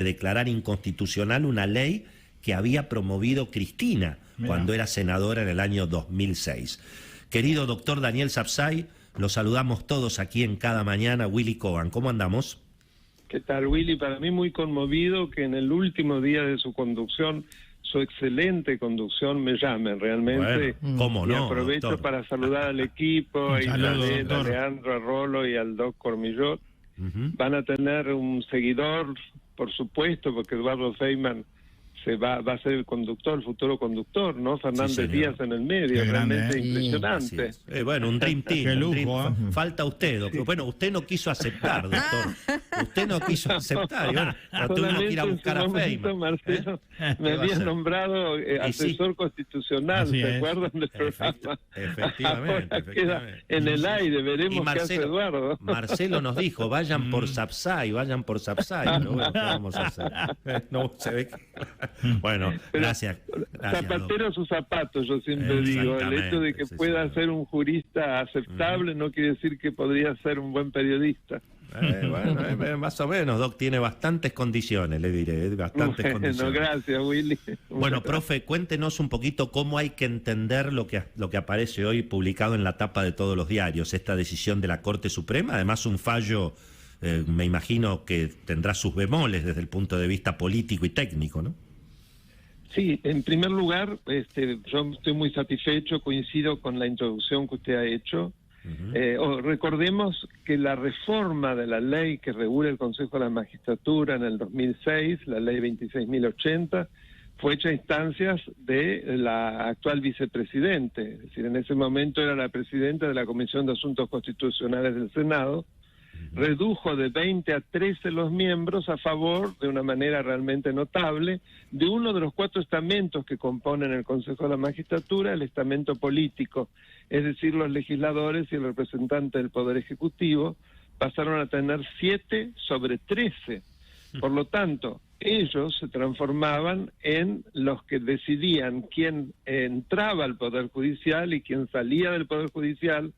declarar inconstitucional una ley que había promovido Cristina cuando era senadora en el año 2006. Querido doctor Daniel Sapsay, lo saludamos todos aquí en Cada Mañana. Willy Coban, ¿cómo andamos? ¿Qué tal, Willy? Para mí muy conmovido que en el último día de su conducción, su excelente conducción, me llamen realmente. Bueno, ¿cómo no, y aprovecho doctor? para saludar al equipo, a Isabel, a Leandro, a Rolo y al Doc Cormillot. Van a tener un seguidor, por supuesto, porque Eduardo Feynman va a ser el conductor, el futuro conductor, ¿no? Fernández Díaz en el medio, realmente impresionante. Bueno, un Dream Team. Qué lujo, Falta usted, doctor. Bueno, usted no quiso aceptar, doctor. Usted no quiso aceptar. Y bueno, tuvimos que ir a buscar a Feynman. Marcelo, me había nombrado asesor constitucional, ¿se acuerdan del programa? Efectivamente. Ahora queda en el aire, veremos qué hace Eduardo. Marcelo nos dijo, vayan por Sapsay, vayan por Sapsay. Pero bueno, ¿qué vamos a hacer? No, se ve que... Bueno, gracias. Zapatero a sus zapatos, yo siempre digo. El hecho de que pueda ser un jurista aceptable no quiere decir que podría ser un buen periodista. Bueno, más o menos, Doc, tiene bastantes condiciones, le diré, bastantes condiciones. Gracias, Willy. Bueno, profe, cuéntenos un poquito cómo hay que entender lo que aparece hoy publicado en la tapa de todos los diarios, esta decisión de la Corte Suprema, además un fallo, me imagino que tendrá sus bemoles desde el punto de vista político y técnico, ¿no? Sí, en primer lugar, yo estoy muy satisfecho, coincido con la introducción que usted ha hecho. Recordemos que la reforma de la ley que regula el Consejo de la Magistratura en el 2006, la ley 26.080, fue hecha a instancias de la actual vicepresidente, es decir, en ese momento era la presidenta de la Comisión de Asuntos Constitucionales del Senado. Redujo de 20 a 13 los miembros a favor, de una manera realmente notable, de uno de los 4 estamentos que componen el Consejo de la Magistratura, el estamento político, es decir, los legisladores y el representante del Poder Ejecutivo, pasaron a tener 7 sobre 13. Por lo tanto, ellos se transformaban en los que decidían quién entraba al Poder Judicial y quién salía del Poder Judicial,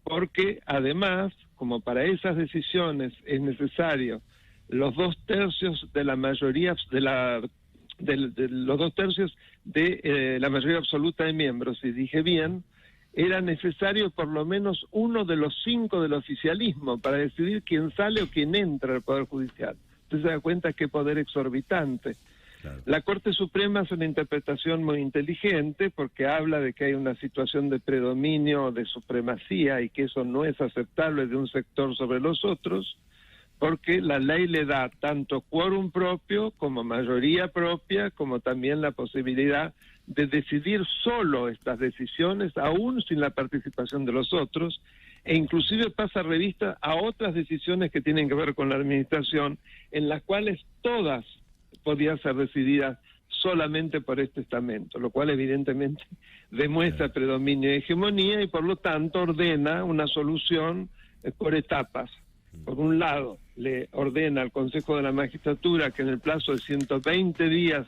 porque además, como para esas decisiones es necesario los 2/3 de la mayoría los 2/3 de la mayoría absoluta de miembros, si dije bien, era necesario por lo menos uno de los 5 del oficialismo para decidir quién sale o quién entra al Poder Judicial. Usted se da cuenta qué poder exorbitante. Claro. La Corte Suprema hace una interpretación muy inteligente porque habla de que hay una situación de predominio, de supremacía, y que eso no es aceptable de un sector sobre los otros, porque la ley le da tanto quórum propio como mayoría propia, como también la posibilidad de decidir solo estas decisiones, aún sin la participación de los otros, e inclusive pasa revista a otras decisiones que tienen que ver con la administración, en las cuales todas podían ser decididas solamente por este estamento, lo cual evidentemente demuestra predominio y hegemonía y por lo tanto ordena una solución por etapas. Por un lado, le ordena al Consejo de la Magistratura que en el plazo de 120 días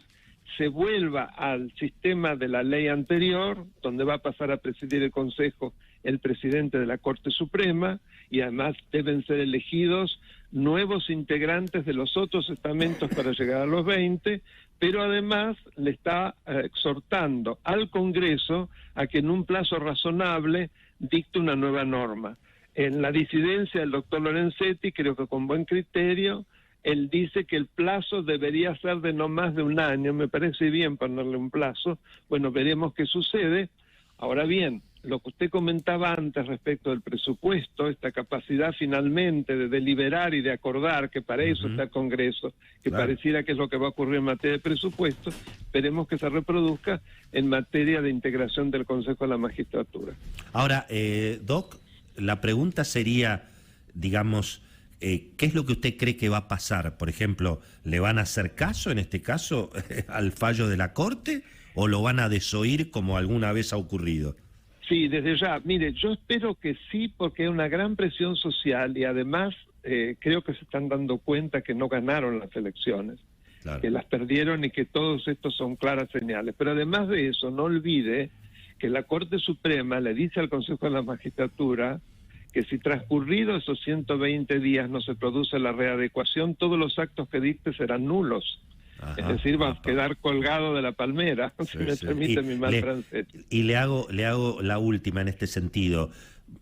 se vuelva al sistema de la ley anterior, donde va a pasar a presidir el Consejo el presidente de la Corte Suprema, y además deben ser elegidos nuevos integrantes de los otros estamentos para llegar a los 20, pero además le está exhortando al Congreso a que en un plazo razonable dicte una nueva norma. En la disidencia del doctor Lorenzetti, creo que con buen criterio, él dice que el plazo debería ser de no más de un año. Me parece bien ponerle un plazo. Bueno, veremos qué sucede. Ahora bien, lo que usted comentaba antes respecto del presupuesto, esta capacidad finalmente de deliberar y de acordar, que para eso está el Congreso, que pareciera que es lo que va a ocurrir en materia de presupuesto, esperemos que se reproduzca en materia de integración del Consejo de la Magistratura. Ahora, Doc, la pregunta sería, digamos, ¿qué es lo que usted cree que va a pasar? Por ejemplo, ¿le van a hacer caso, en este caso, al fallo de la Corte, o lo van a desoír como alguna vez ha ocurrido? Sí, desde ya. Mire, yo espero que sí, porque hay una gran presión social y además creo que se están dando cuenta que no ganaron las elecciones, que las perdieron y que todos estos son claras señales. Pero además de eso, no olvide que la Corte Suprema le dice al Consejo de la Magistratura que si transcurridos esos 120 días no se produce la readecuación, todos los actos que dicte serán nulos. Ajá, es decir, va a quedar colgado de la palmera, si me permite mi mal francés. Y le hago la última en este sentido.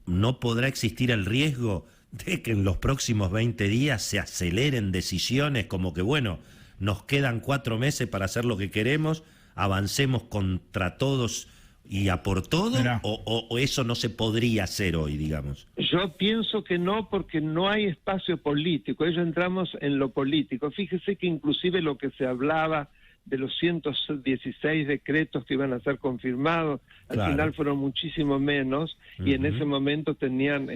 ¿No podrá existir el riesgo de que en los próximos 20 días se aceleren decisiones como que, bueno, nos quedan 4 meses para hacer lo que queremos, avancemos contra todos y a por todo, o eso no se podría hacer hoy, digamos? Yo pienso que no, porque no hay espacio político. Ellos entramos en lo político. Fíjese que inclusive lo que se hablaba de los 116 decretos que iban a ser confirmados, al final fueron muchísimo menos, y en ese momento tenían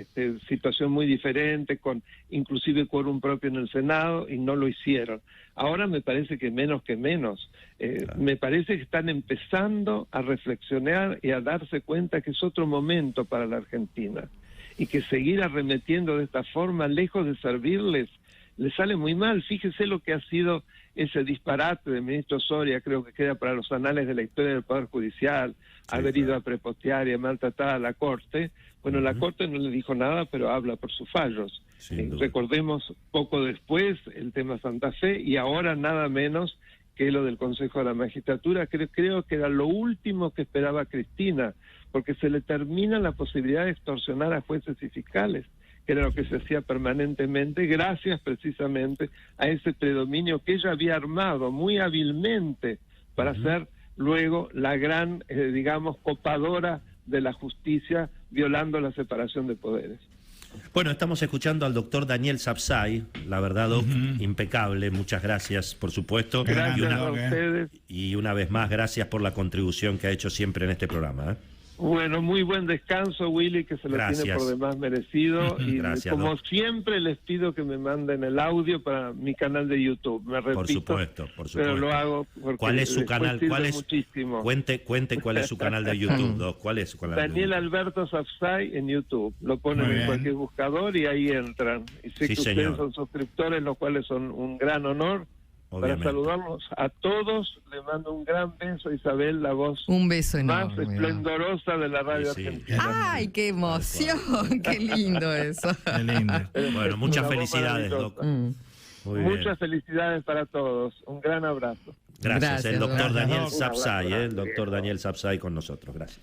situación muy diferente, con inclusive quórum propio en el Senado, y no lo hicieron. Ahora me parece que menos. Me parece que están empezando a reflexionar y a darse cuenta que es otro momento para la Argentina, y que seguir arremetiendo de esta forma, lejos de servirles, les sale muy mal. Fíjese lo que ha sido ese disparate del ministro Soria, creo que queda para los anales de la historia del Poder Judicial, haber ido a prepostear y a maltratar a la Corte. Bueno, la Corte no le dijo nada, pero habla por sus fallos. Recordemos poco después el tema Santa Fe, y ahora nada menos que lo del Consejo de la Magistratura. Creo que era lo último que esperaba Cristina, porque se le termina la posibilidad de extorsionar a jueces y fiscales, que era lo que se hacía permanentemente, gracias precisamente a ese predominio que ella había armado muy hábilmente para ser luego la gran, digamos, copadora de la justicia, violando la separación de poderes. Bueno, estamos escuchando al doctor Daniel Sapsay, la verdad, Doc, impecable, muchas gracias, por supuesto. Gracias a ustedes. Y una vez más, gracias por la contribución que ha hecho siempre en este programa. Bueno, muy buen descanso, Willy, que se lo tiene por demás merecido. Y gracias, como Doc. Siempre les pido que me manden el audio para mi canal de YouTube. Me repito, por supuesto. Pero lo hago porque ¿cuál es su canal? Muchísimo. Cuente cuál es su canal de YouTube, Doc. ¿Cuál es su canal de Daniel YouTube? Alberto Sapsay en YouTube. Lo ponen en cualquier buscador y ahí entran. Y sé que ustedes son suscriptores, los cuales son un gran honor. Obviamente. Para saludarlos a todos, le mando un gran beso a Isabel, la voz un beso más enorme, esplendorosa de la radio argentina. ¡Ay, qué emoción! ¡Qué lindo eso! Qué lindo. Bueno, muchas felicidades, Doc. Muchas felicidades para todos. Un gran abrazo. Gracias, el doctor gracias, Daniel Doc. Sapsay, el doctor Daniel Sapsay con nosotros. Gracias.